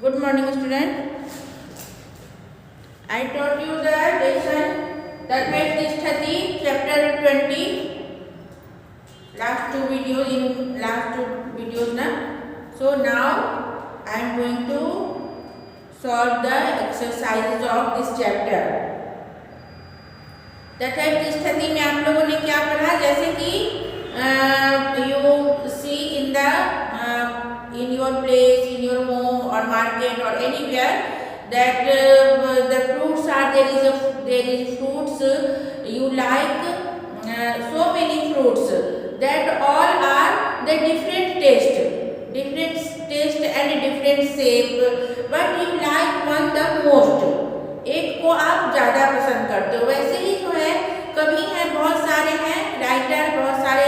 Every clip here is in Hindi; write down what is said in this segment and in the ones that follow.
Good morning, student. I taught you the lesson Tatmai chapter 20. Last two videos na. So now I am going to solve the exercises of this chapter. तथैव में आप लोगों ने क्या पढ़ा, जैसे कि you see in your place, in your home or market or anywhere that the fruits are there is fruits you like, so many fruits that all are the different taste and different shape, but you like one the most. एक को आप ज़्यादा पसंद करते हो। वैसे ही जो है कवि हैं, बहुत सारे हैं राइटर, बहुत सारे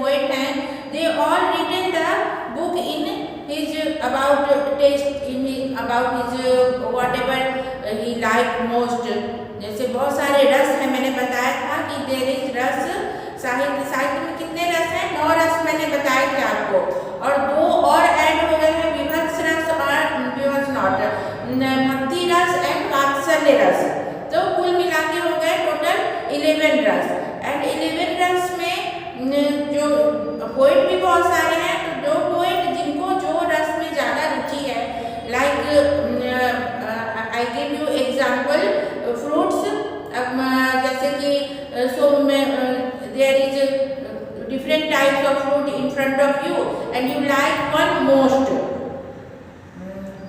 पोएट हैं, they all written the book in his about taste, about his whatever he like most. जैसे बहुत सारे रस हैं, मैंने बताया था कि देयर इज रस, साहित्य में कितने रस हैं, 9 रस मैंने बताए थे आपको, और 2 और ऐड हो गए हैं, विभत्स रस और विभत्स नॉट, भक्ति रस एंड वात्सल्य रस। तो कुल मिला के हो गए टोटल 11 रस। एंड 11 रस में जो पोएट भी बहुत सारे हैं, तो जो पोएट जिनको जो रस में ज़्यादा रुचि है, like I give you example fruits, जैसे कि so there is different types of fruit in front of you and you like one most.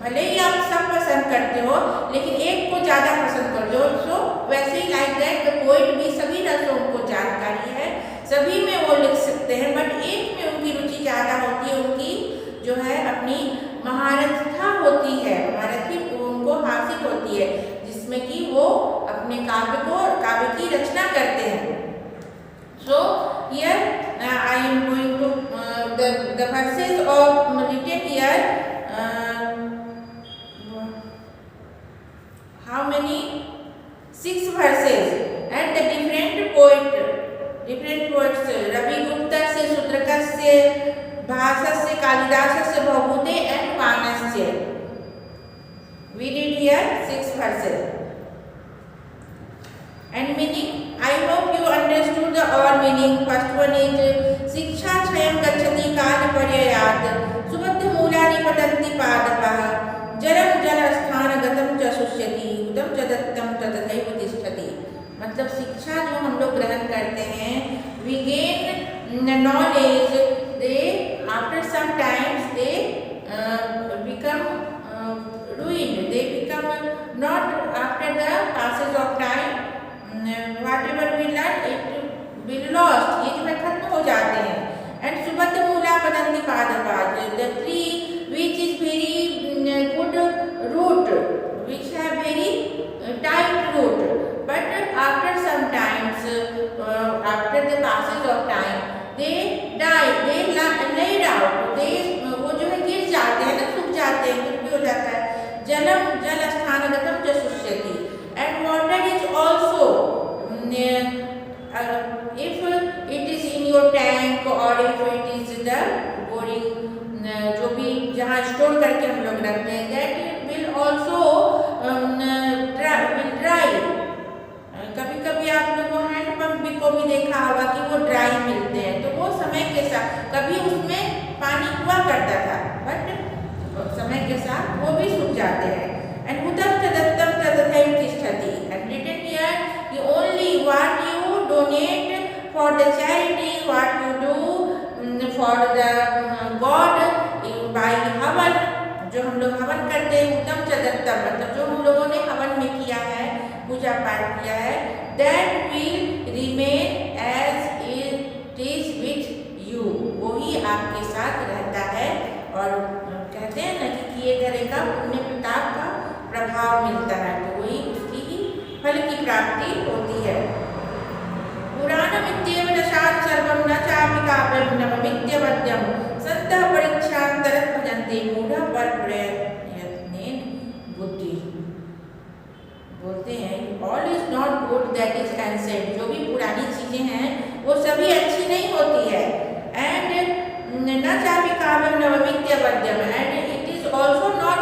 भले ही आप सब पसंद करते हो लेकिन एक को ज़्यादा पसंद करते हो। सो वैसे ही लाइक दैट द पोएट भी सभी रसों को जानकारी है, सभी में वो लिख सकते हैं, बट एक में उनकी रुचि ज़्यादा होती है, उनकी जो है अपनी महारथता होती है, महारथी उनको हासिल होती है, जिसमें कि वो अपने काव्य की रचना करते हैं। So here I am going to the verses of written here, how many 6 verses and the different poets Ravi Gupta से, शूद्रक से, भास से, कालिदास से, भवभूते and वानस्य. We did here 6 verses and meaning. I hope you understood the all meaning. First one is शिक्षा क्षयं गच्छति कालपर्ययात्, सुबद्ध मूलानि पतन्ति पादपः, जलं जलस्थानगतं च शुष्यति, उदं च दत्तं च तथैव तिष्ठति। मतलब शिक्षा जो हम लोग ग्रहण करते हैं, we gain knowledge, they after some times they become ruined, they become not after the passage of time, whatever we learn it will lost, ये जो है खत्म हो जाते हैं। and सुबद्ध मूला पतन्ति पादपाः, the tree which is very good root, which have very tight root, but after some times, after the passage of time, they die, they laid out, they वो जो है गिर जाते हैं ना, सूख जाते हैं, कुछ भी हो जाता है। जलम जल स्थानगतं च शुष्यति, and water is also, if it is in your tank or if it is the boring, जो भी जहाँ स्टोर करके हम लोग रखते हैं, that will also dry. कभी कभी आप लोगों हैंडपम्प को भी देखा होगा कि वो ड्राई मिलते हैं, तो वो समय के साथ, कभी उसमें पानी हुआ करता था बट समय के साथ वो भी सूख जाते हैं। एंड उदं च दत्तं च तथैव तिष्ठति, एंड रिटन हियर कि only what you donate for the charity, what you do for the god by havan, जो हम लोग हवन करते हैं, उदं च दत्तं, मतलब जो हम लोगों ने हवन में किया है, पूजा पाठ किया है, that will remain as it is with you, वो ही आपके साथ रहता है। और कहते हैं ना कि किए धरे का पुण्य प्रताप का प्रभाव मिलता है, तो वही उसकी ही फल की प्राप्ति होती है। पुराणमित्येव दशात् सर्वं न चापि काव्यं नवमित्यवद्यं, सन्तः परीक्षान्तरं भजन्ते मूढः परप्रयत्नेन बुद्धि। बोलते हैं all is not good that is ancient, जो भी पुरानी चीज़ें हैं वो सभी अच्छी नहीं होती है। एंड न चापि काव्यं नवमित्यवद्यं, and it is also not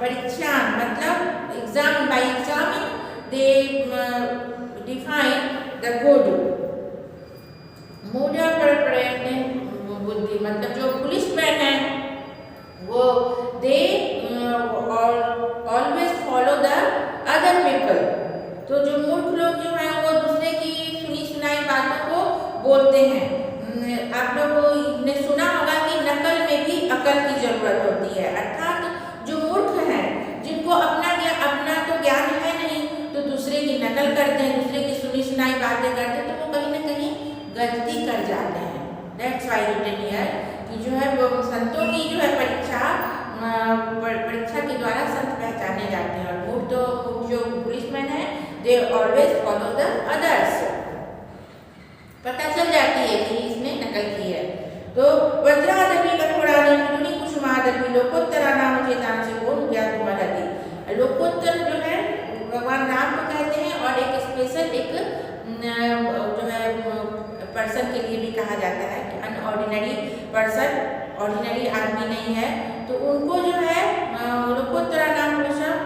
परीक्षा मतलब exam, by exam they define the good mood of प्रयत्न बुद्धि, मतलब जो पुलिसमैन है वो they always follow the other people. तो जो मूर्ख लोग जो हैं वो दूसरे की सुनी सुनाई बातों को बोलते हैं। आप लोगों ने सुना होगा कि नकल में भी अकल की जरूरत होती है, अर्थात जो मूर्ख हैं जिनको अपना तो ज्ञान है नहीं, तो दूसरे की नकल करते हैं, दूसरे की सुनी सुनाई बातें करते हैं, तो वो कहीं ना कहीं गलती कर जाते हैं। दैट्स व्हाई रिटन हियर कि जो है वो संतों की जो है परीक्षा के द्वारा संत पहचाने जाते हैं, और मूर्ख तो जो पुलिसमैन है दे ऑलवेज फॉलो द अदर्स। पता चल जाती है कि इसने नकल की है। तो वज्रादपि कठोरानि मृदूनि कुसुमादपि लोकोत्तरा नाम चेतांसि को ज्ञातुमर्हति। लोकोत्तर जो है भगवान राम को कहते हैं, और एक स्पेशल एक जो है पर्सन के लिए भी कहा जाता है कि अनऑर्डिनरी पर्सन, ऑर्डिनरी आदमी नहीं है, तो उनको जो है लोकोत्तरा नाम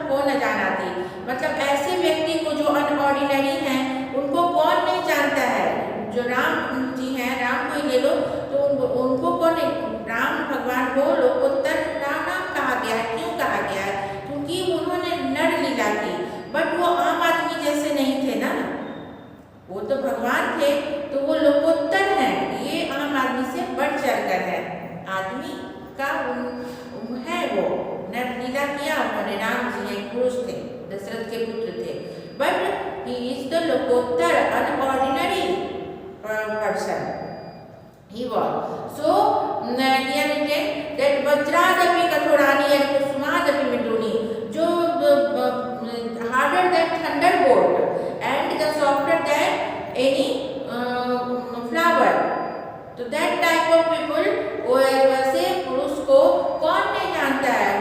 को न जानाति, मतलब ऐसे व्यक्ति को जो अनऑर्डिनरी हैं उनको कौन नहीं जानता है। जो राम जी हैं, राम को ही ले लो, तो उनको कौन, राम भगवान को लोकोत्तर नाम कहा गया है। क्यों कहा गया है? क्योंकि उन्होंने नर लीला की, बट वो आम आदमी जैसे नहीं थे ना, वो तो भगवान थे, तो वो लोकोत्तर हैं। ये आम आदमी से बढ़ चढ़कर है, आदमी का है वो, नर लीला किया उन्होंने। राम जी एक पुरुष थे, दशरथ के पुत्र थे, बट ही इज द लोकोत्तर unordinary person he was. So here written that vajradapi kathorani and kusumadapi mriduni, जो harder than thunderbolt and the softer than any flower, तो that type of people, वो वैसे पुरुष को कौन नहीं जानता है?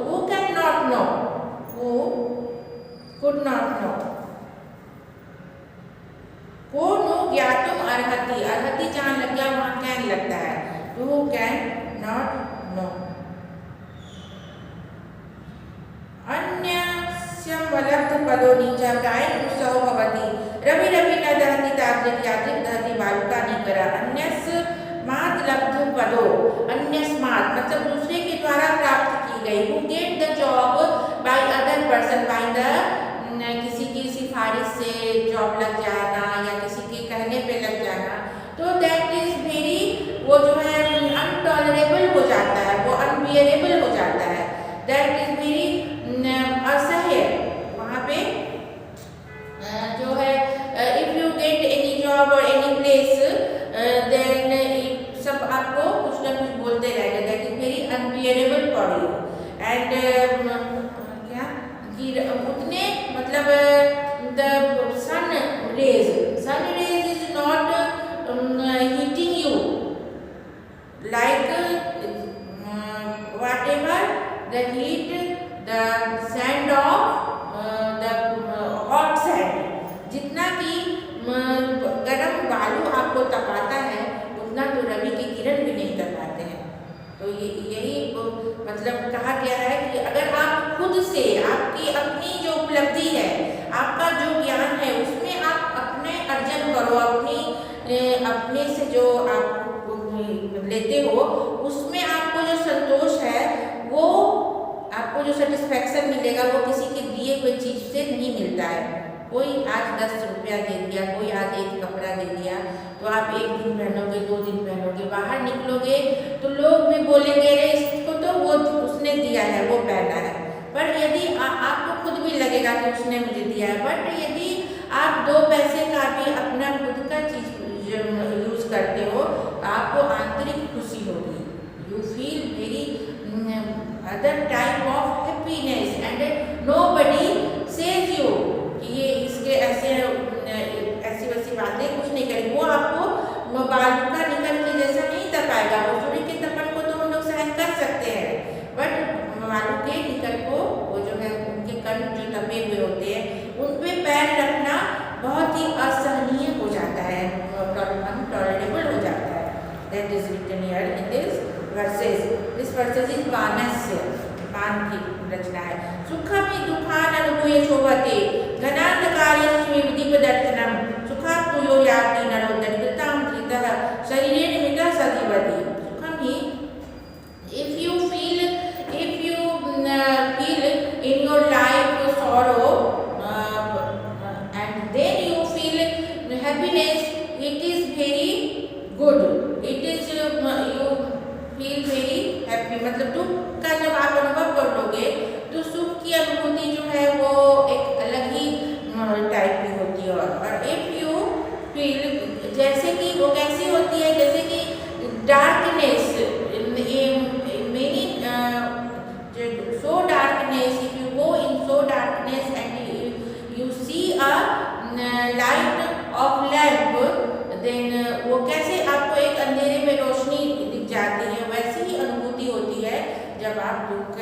who cannot know, who could not know, को नो ज्ञातुम अर्हति, अर्हति जहाँ लग गया वहाँ कैन लगता है, टू कैन नॉट नो। अन्यस्यं वलब्ध पदो नीचा प्राय कुसौ भवति, रवि रवि न दहति तादृक् यादृक् दहति बालुका निकरा। अन्यस्मात् लब्ध पदो, अन्यस्मात् मतलब दूसरे के द्वारा प्राप्त की गई, who get the job by other person, by the किसी की सिफारिश से जॉब लग जाना या किसी के कहने पे लग जाना, तो दैट इज वेरी, वो जो है अनटॉलरेबल हो जाता है, वो अनबियरेबल हो जाता है, दैट इज वेरी असह्य। वहाँ पे जो है if you get any job और एनी प्लेस, देन सब आपको कुछ ना कुछ बोलते रहेंगे, that is very unbearable for you. And उतने मतलब the sun rays is not heating you like whatever the heat, the sand of the hot sand, जितना कि गर्म बालू आपको तपाता है उतना तो रवि की किरण भी नहीं तपाते हैं। तो यही मतलब कहा गया है कि अगर आप खुद से, आपकी अपनी जो उपलब्धि है, आपका जो ज्ञान है, उसमें आप अपने अर्जन करो, अपने से जो आप लेते हो उसमें आपको जो संतोष है, वो आपको जो सेटिस्फैक्शन मिलेगा वो किसी के दिए हुए चीज से नहीं मिलता है। कोई आज 10 रुपया दे दिया, कोई आज एक कपड़ा दे दिया, तो आप एक दिन पहनोगे, 2 दिन पहनोगे, बाहर निकलोगे तो लोग भी बोलेंगे अरे इसको तो वो उसने दिया है, वो पहना है। पर यदि आपको खुद भी लगेगा कि उसने मुझे दिया है, बट यदि आप 2 पैसे का भी अपना खुद का चीज यूज करते हो, आपको आंतरिक खुशी होगी, you feel very other type of happiness, and nobody says you कि ये इसके ऐसी वैसी बातें कुछ नहीं करेगी, वो आपको बालुका निकल के जैसा नहीं तपाएगा। वो सूर्य के तपन को तो हम लोग सहन कर सकते हैं, बट बालू के निकल को, वो जो है उनके कण जो तपे हुए होते हैं, उन पे पैर रखना बहुत ही असहनीय हो जाता है, अनटॉलरेबल हो जाता है। That is written here in this verses. This verses is वानस्य। समास की रचना है। सुखम हि दुःखान् अनुभूय शोभते घनान्धकारे दीपदर्शनम सुखात् तुयो याति नरो दरिद्रतां धृतः शरीरेण मृतः सजीवति। सुखम हि, if you feel in your life sorrow and then you feel happiness, it is very good, it is you feel very happy। मतलब दुख का जब आप अनुभव कर लोगे तो सुख की अनुभूति जो है वो एक अलग ही टाइप की होती है। और इफ यू फील, जैसे कि वो कैसी होती है, जैसे कि darkness so darkness, if you go in so darkness and you see a light of lamp, then वो कैसे आपको एक अंधेरे में रोशनी दिख जाती है, वैसी ही अनुभूति होती है जब आप दुख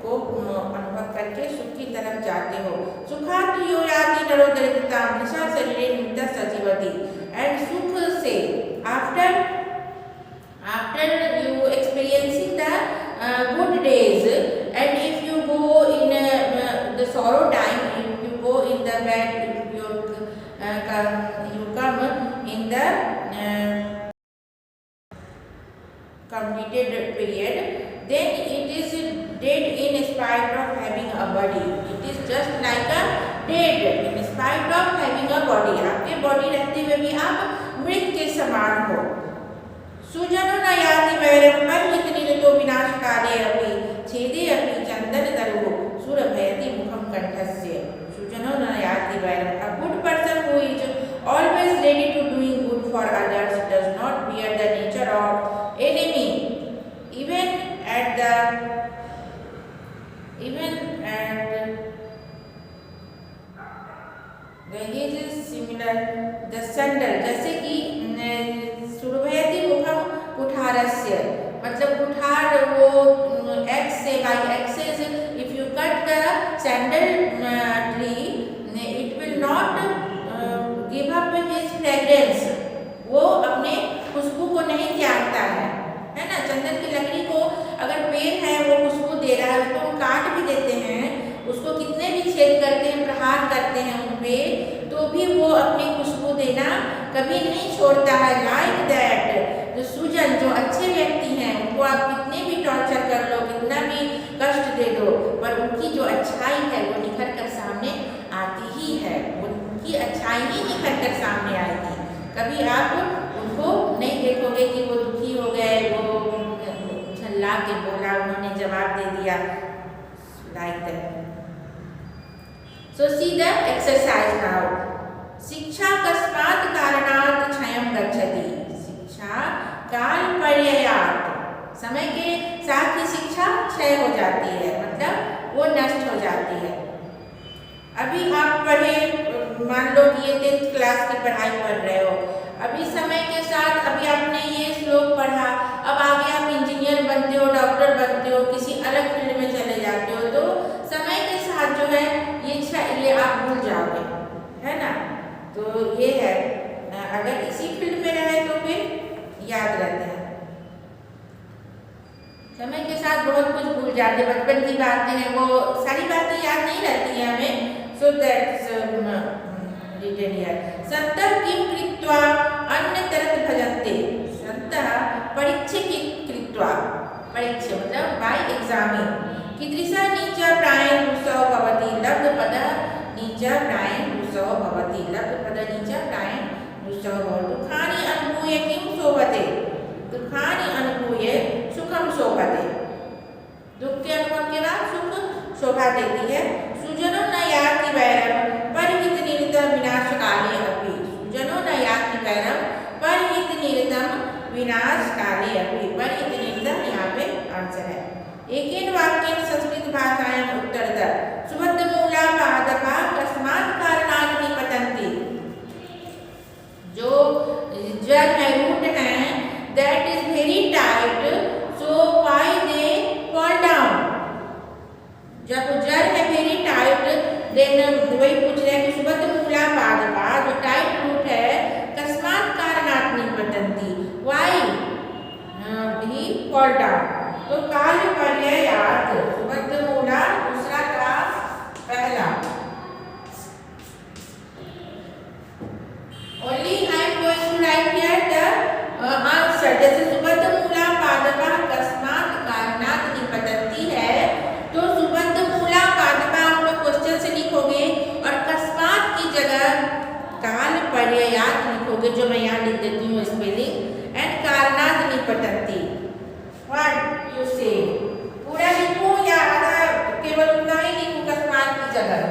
को अनुभव करके सुख की तरफ जाते हो। सुखात् यो याति नरो दरिद्रतां निशा शरीरे मृतः सजीवति। एंड सुख से after you experiencing the good days, and if you go in the sorrow time, if you go in the bad, if you come in the completed period, then it is dead in spite of having a body, it is just like a dead in spite of having a body। आपके बॉडी रहते हुए भी आप मृत के समान हो। सुजनो न याति वैरम परिहितनिरतो विनाशकाले अपि छेदे अपि चंदनतरुः सुरभयति मुखम कंठस्य। सुजनो न याति वैरम, a good person who is always ready to doing good for others does not bear the nature of enemy, even at the he is similar the sandal, जैसे कि सुरभयति मुखम कुठारस्य, मतलब कुठार वो एक्स से by axes, if you cut the sandal tree it will not give up his fragrance, वो अपने खुशबू को नहीं त्यागता है ना। चंदन की लकड़ी को अगर पेड़ है वो खुशबू दे रहा है, उसको हम काट भी देते हैं, उसको कितने भी छेद करते हैं, प्रहार करते हैं उन पे, तो भी वो अपनी खुशबू देना कभी नहीं छोड़ता है। लाइक दैट जो सुजन, जो अच्छे व्यक्ति हैं, उनको आप कितने भी टॉर्चर कर लो, कितना भी कष्ट दे दो, पर उनकी जो अच्छाई है वो निखर कर सामने आती ही है, उनकी अच्छाई ही निखर कर सामने आएगी। कभी आप उनको नहीं देखोगे कि वो दुखी हो गए, वो झल्ला के बोला, उन्होंने जवाब दे दिया, like that. So see the exercise now. शिक्षा कस्मात् कारणात् क्षयं गच्छति। शिक्षा काल पर्ययात्, समय के साथ ही शिक्षा क्षय हो जाती है, मतलब वो नष्ट हो जाती है। अभी आप पढ़े, मान लो कि ये 10th क्लास की पढ़ाई पढ़ रहे हो, अभी समय के साथ अभी आपने ये श्लोक पढ़ा, अब आगे आप इंजीनियर बनते हो, डॉक्टर बनते हो, किसी अलग फील्ड में चले जाते हो, तो समय के साथ जो है ये आप भूल जाओगे, है ना। तो ये है, अगर इसी फील्ड में रहे तो फिर याद रहते हैं। समय के साथ बहुत कुछ भूल जाते हैं, बचपन की बातें हैं, वो सारी बातें याद नहीं रहती हैं हमें। So that's written here. सन्तः किं कृत्वा अन्यतरत् भजन्ते। सन्तः परीक्षे कृत्वा, परीक्षे मतलब बाय एग्जामिंग, कीदृशः नीचः प्रायेण रुसो भवति लब्धपदः नीचः प्रायेण रुसो भवति लब्धपदः नीचः प्रायेण रुसो भवति। दुःखानि अनुभूय किं शोभते, दुःखानि अनुभूय सुखम शोभते। दुख के अनुभव के बाद सुख शोभा देती है। सुजनो न याति वैरम परिहित निरतं विनाशकाले अपि। सुजनो न याति वैरम परिहित निरतं विनाशकाले अपि। परिहित निरतं यहाँ पे आंसर है। एकेन वाक्येन संस्कृत भाषायां उत्तरतः सुबद्धमूला पादपाः कस्मात् कारणात् निपतन्ति। जो जड़ है, रूट है, that is very tight, so why they fall down। जब जड़ है very tight, then वही पूछ रहे हैं कि सुबद्धमूला पादपाः, जो टाइट रूट है, कस्मात् कारणात् निपतन्ति, why he fall down। तो काल पर्ययात् सुबद्ध पतंती। व्हाट यू से? पूरा लिखूं या आधा केवल उतना ही लिखूं कस्मात की जगह?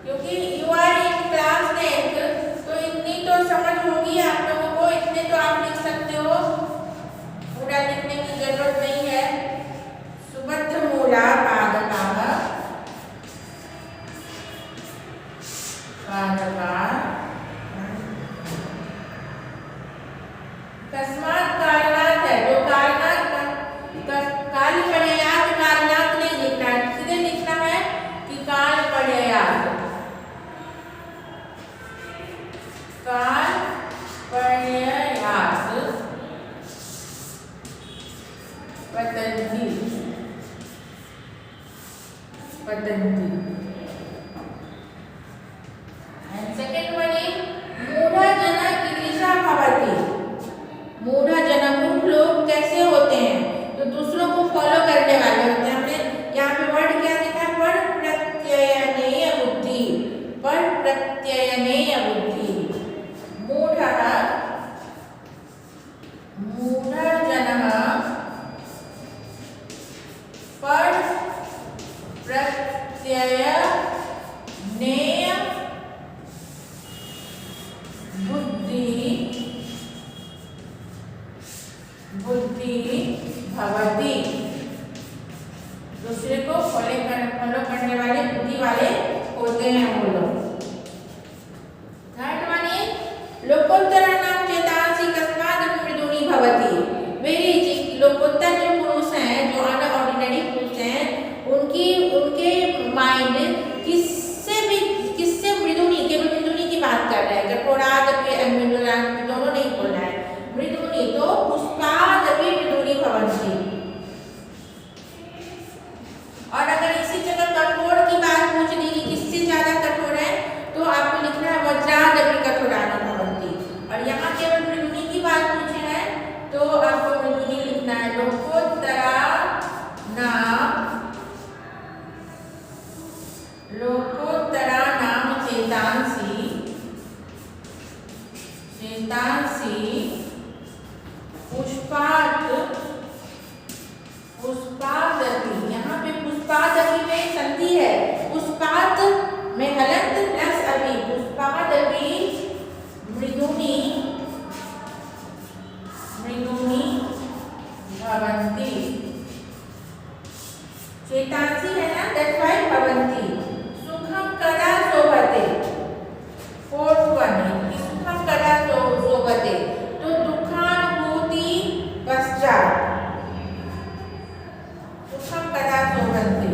क्योंकि you are in class 10th, तो इतनी तो समझ होगी आप लोगों को, इतने तो आप लिख सकते हो, पूरा लिखने की जरूरत नहीं है। सुभद्र मूला पादपाः कस्मात् कारणात् है, जो कारणात् काल पर्यायात कारणात् नहीं लिखना है, सीधे लिखना है कि काल पर्यायात, काल पर्यायात पतंती, पतंती। And second one is मूढ़ा जना कीदृशा भवति। मूढ़ा जना, मूढ़ लोग कैसे होते हैं? तो दूसरों को फॉलो करने वाले होते हैं। हमने यहाँ पे वर्ड क्या लिखा है? पर प्रत्ययनेय बुद्धि, पर प्रत्ययनेय बुद्धि। मूढ़ः, मूढ़जनः पर प्रत्ययनेय बुद्धि भवति। दूसरे को फॉलो करने वाले बुद्धि वाले होते हैं वो लोग। थर्ड वन इज लोकोत्तराणां चेतांसि कस्माद् मृदूनि भवति। वेरी इजी, लोकोत्तर जो पुरुष हैं, जो अनऑर्डिनरी पुरुष हैं, उनके माइंड किससे मृदूनि, केवल मृदूनि की बात कर रहे हैं। कठोरादपि मृदूनि दोनों नहीं बोलना है, मृदूनि तो पुष्पादपि मृदूनि भवन्ति। और अगर इसी जगह कठोर की बात पूछ ली कि किससे ज्यादा कठोर है, तो आपको लिखना है वज्रादपि कठोरानि भवन्ति। और यहाँ केवल मृदूनि की बात पूछी है तो आपको मृदूनि लिखना है। लोकोत्तराणां चेतांसि पुष्पादपि। यहाँ पे पुष्पादपि में संधि है, पुष्पाद में हलंत प्लस अभी, पुष्पादपि मृदूनि भवन्ति। चेतांसि है ना, दैट्स व्हाई भवन्ति। सुखं कदा शोभते, फोर्थ वन है, सुखं कदा शोभते, तो दुःखानुभूति पश्चात, सुखं कदा शोभते,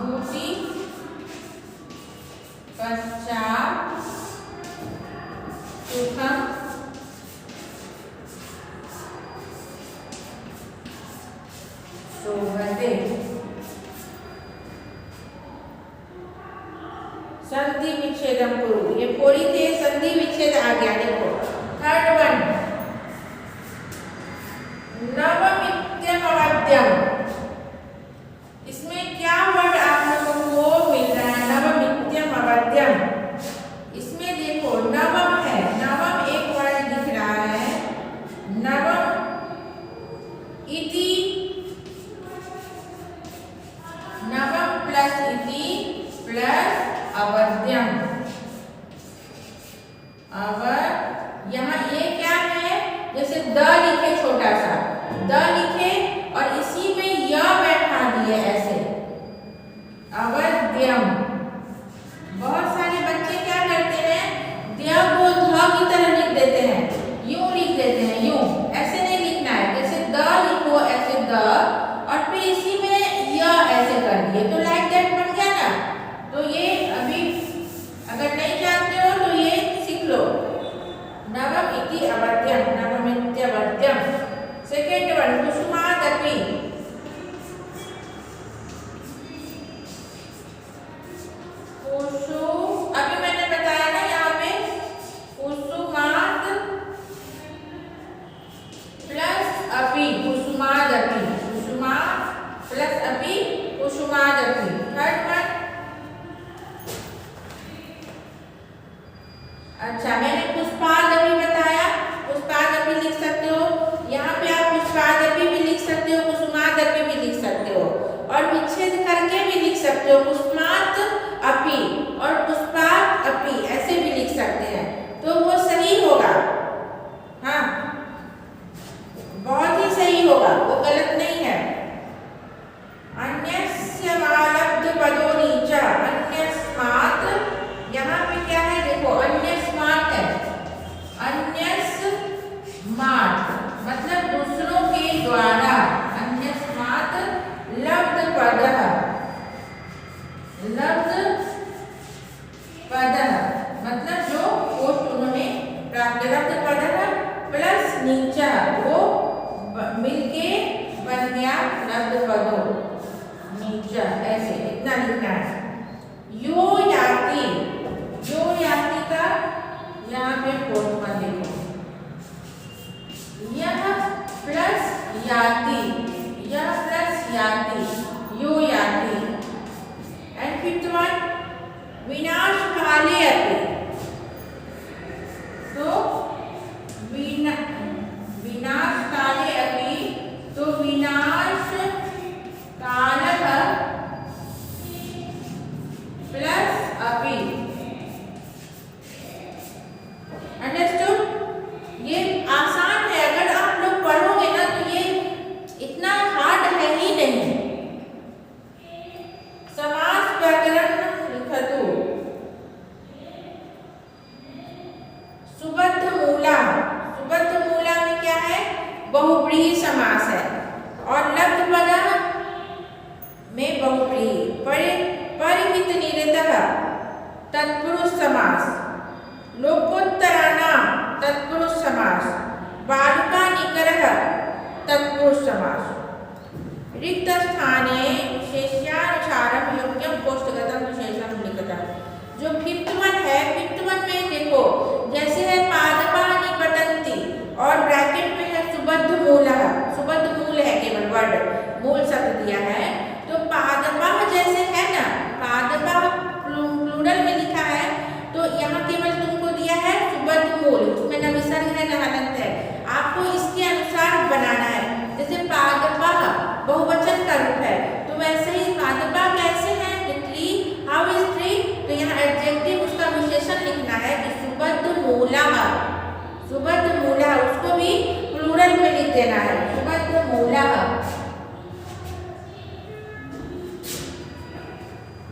दुःखानुभूति पश्चात सुखं शोभते। संधि विच्छेदम कुरु, ये पूरी थे, संधि विच्छेद आ गया। देखो थर्ड वन, नवमित्यम अवद्यम। इसमें क्या वर्ड आप लोगों को मिल रहा है? नवमित्यम अवद्यम। इसमें देखो नवम है, नवम एक वर्ड दिख रहा है, नवम इति, नवम प्लस इति प्लस अवद्यम। यहाँ ये क्या है? जैसे द लिखे, छोटा सा द लिखे और इसी में य बैठा दिए ऐसे, अवद्यम। बहुत सारे बच्चे क्या करते हैं, द को ध की तरह लिख देते हैं, यूं लिख देते हैं, यूं। ऐसे नहीं लिखना है, जैसे द लिखो ऐसे द, और फिर इसी में य ऐसे कर दिए, तो लाइक दैट बन गया ना। तो ये अभी अगर नहीं जानते हो तो ये सीख लो, नवम इति अवद्यम, नवमित्यवद्यम। Second one, कुसुमादपि। अभी मैंने बताया ना यहाँ पे कुसुमाद प्लस अपि, कुसुमादपि, कुसुमाद अच्छा, मैंने पुष्पादपि बताया, पुष्पादपि लिख सकते हो। यहाँ पे आप पुष्पादपि भी लिख सकते हो, कुसुमादपि भी लिख सकते हो, और विच्छेद करके भी लिख सकते हो, पुष्पात अपि और पुष्पात अपि ऐसे भी लिख सकते हैं, तो वो सही होगा। हाँ, बहुत ही सही होगा, वो गलत नहीं है। अन्यस्य वा लब्ध पदो नीचा, अन्यस्मात्, यहाँ पे क्या है देखो, अन्यस्मात् है, अन्यस्मात् मतलब दूसरों के द्वारा, अन्यस्मात् लब्ध पदः, लब्ध पदः मतलब जो पोस्ट उन्होंने प्राप्त, लब्ध पदः प्लस नीचा, वो मिलके बन गया लब्ध पदो नीचा, ऐसे इतना लिखना है। यो याति, यो याति का यहाँ पे पोस्टमा देखो, यह प्लस याति, यह प्लस याति, यो याति। एंड फिफ्थ वन, विनाश काले अपि, तो विनाश काले अपि, तो विनाश कालः प्लस अपि। अंडरस्टूड? ये आसान है, अगर आप लोग पढ़ोगे ना तो ये इतना हार्ड है ही नहीं। समास व्याकरण लिखतु सुबद्ध मूला, सुबद्ध मूला में क्या है, बहुव्रीहि समास है, और लब्ध पद में बहुव्रीहि, परिहित निरतः तत्पुरुष समास, लोकोत्तराणां तत्पुरुष समास, बालका निकरः तत्पुरुष समास। रिक्त स्थाने विशेष्यानुसारं योग्यं कोष्ठगतं विशेषणं लिखतः। जो फिफ्थ वन है, फिफ्थ वन में देखो जैसे है पादपानि पतन्ति और ब्रैकेट में है सुबद्ध मूलः, सुबद्ध मूल है केवल वर्ड, मूल शब्द दिया है, तो पादपा जैसे है ना, पादपा प्लूरल में लिखा है, तो यहाँ केवल तुमको दिया है सुबद्ध मूल, उसमें न विसर्ग है न हलंत है, आपको इसके अनुसार बनाना है। जैसे पादपा बहुवचन का रूप है, तो वैसे ही पादपा कैसे है, ट्री, हाउ इज ट्री, तो यहाँ एडजेक्टिव उसका विशेषण लिखना है कि सुबद्ध मूला, सुबद्ध मूला, उसको भी प्लूरल में लिख देना है, सुबद्ध मूला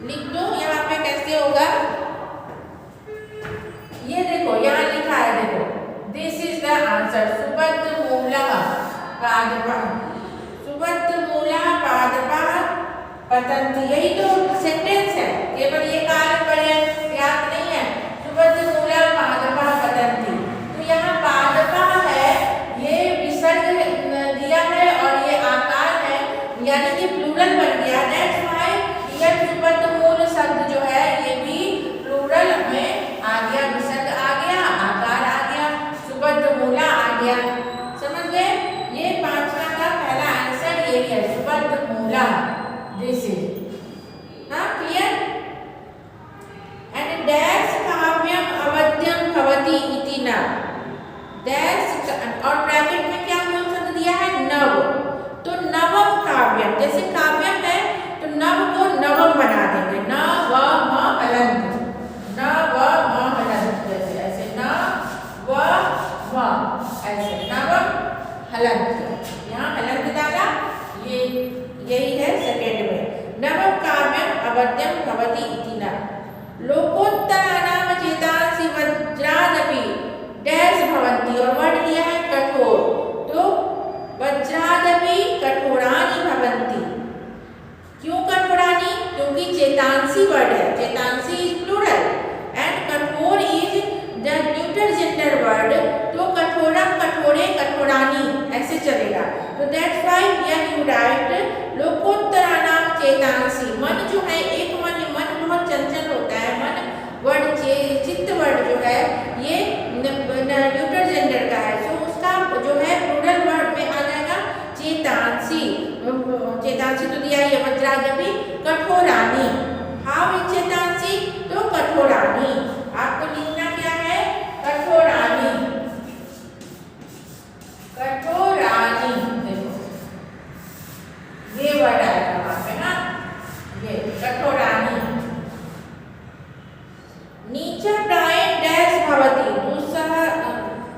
लिख दो। यहाँ पे कैसे होगा, ये देखो यहाँ लिखा है, देखो दिस इज द आंसर, सुबद्ध मूला पादपा, सुबद्ध मूला पादपा पतन्ति, यही तो सेंटेंस है, केवल ये कार्य पर्याप्त नहीं है, सुबद्ध मूला पादपा पतन्ति। तो यहाँ पादपा है, ये विसर्ग दिया है और ये आकार है, यानी कि प्लूरल बन गया, दैट्स व्हाई यह सुबद्ध मूल शब्द जो है ये भी प्लूरल में आ गया, विसर्ग आ गया, आकार आ गया, सुबद्ध मूला आ गया। समझ गए? ये पांचवा का पहला आंसर ये है, सुबद्ध मूला, दिस इज, हाँ क्लियर। एंड डैश काव्यम अवध्यम भवति इति न, डैश और ब्रैकेट में क्या मूल शब्द दिया है, नव, तो नवम काव्यम, जैसे काव्यम है तो नव को नवम बना देंगे, न व म हलंत, न व म हलंत, जैसे ऐसे न व म, ऐसे नवम हलंत, यहाँ हलंत डाला, ये यही है सेकेंड में, नवम काव्यम अवध्यम भवति इति न। लोकोत्तराणां चेतांसि वज्रादपि डैश भवन्ति, और वर्ड दिया है कठोर, तो वज्रादपि कठोरानि भवन्ति। क्यों कठोरानि? क्योंकि चेतांसी वर्ड है, चेतांसी इज प्लूरल एंड कठोर is the neuter gender word, तो कठोरम कठोरे कठोरानि ऐसे चलेगा, तो that's why here you write लोकोत्तराणां चेतांसी। मन जो है, एक मन बहुत चंचल होता है, मन वर्ड चित्त वर्ड जो है ये न्यूटर जेंडर का है, सो उसका जो है प्लूरल वर्ड में आ जाएगा चेतांसी, चेतांसी तो दिया है वज्रादपि कठोरानि, हाउ इज चेतांसी, तो कठोरानि। आपको लिखना क्या है, नीचा प्रायण डैश भवति, दूसरा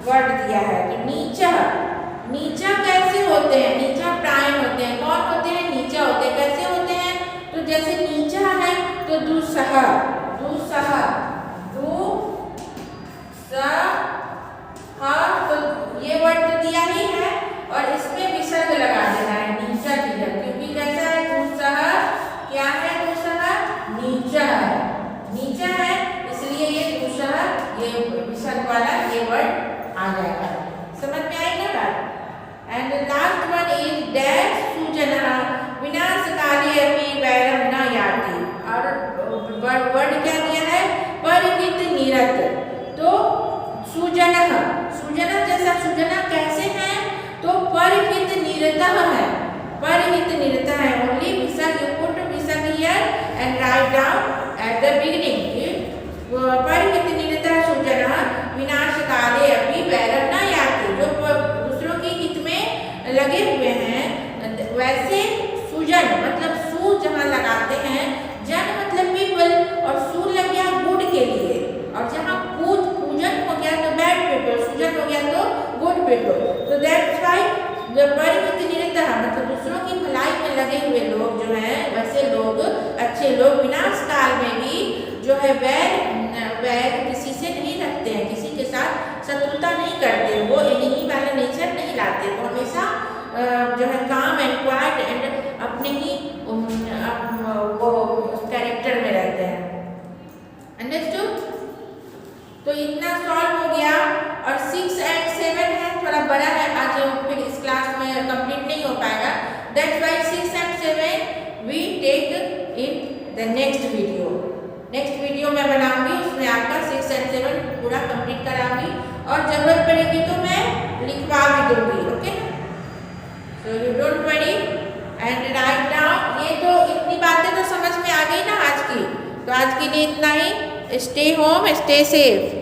वर्ड दिया है। तो नीचा, नीचा कैसे होते हैं? नीचा प्रायण होते हैं। कौन होते हैं? नीचा होते हैं। कैसे होते हैं? तो जैसे नीचा है तो दुसह, दुसह, तो ये वर्ड तो दिया ही है और इसमें विसर्ग लगा देना है नीचा की जगह, क्योंकि कैसा है? दुसह क्या है? दुसह नीचा है, नीचा है, इसलिए ये दुसह, ये विसर्ग वाला ये वर्ड आ जाएगा। समझ में आएगा बात? And last one is dash सुजनः विनाश काले अपि वैरम न याति। और वर्ड क्या दिया है? परिहित निरत। तो सुजनः, सुजनः जैसा सुजनः कैसे है? तो परिहित निरतः है, परिहित निरतः है। ओनली विसर्ग, यू पुट विसर्ग here and write down at the beginning. परिहित निरतः सुजनः विनाश काले अपि वैरम न याति। जो दूसरों के हित में लगे हुए हैं, वैसे सुजन मतलब सु जहाँ लगाते हैं, जन मतलब पीपल, और सु लग गया गुड के लिए, और जहाँ पूजन हो गया तो बैड पीपल, सुजन हो गया तो गुड पीपल। तो दैट्स व्हाई परिहित निरतः मतलब दूसरों की भलाई में लगे हुए लोग जो हैं, वैसे लोग, अच्छे लोग विनाश काल में भी जो है वैर किसी से नहीं रखते हैं, किसी के साथ शत्रुता नहीं करते, वो एनिमी वाला नेचर नहीं लाते, वो हमेशा जो है काम एंड क्वाइट एंड अपने ही वो कैरेक्टर में रहते हैं। अंडरस्टूड? तो इतना सॉल्व हो गया। और 6 and 7 है, थोड़ा बड़ा है, आज फिर इस क्लास में कंप्लीट नहीं हो पाएगा। That's why 6 and 7 we take in the next video. Next video मैं बनाऊंगी, उसमें आपका 6 and 7 पूरा कंप्लीट कराऊंगी, और जरूरत पड़ेगी तो मैं लिखवा भी दूंगी। Okay, so you don't worry and write down. ये तो इतनी बातें तो समझ में आ गई ना आज की। तो आज के लिए इतना ही। Stay home, stay safe.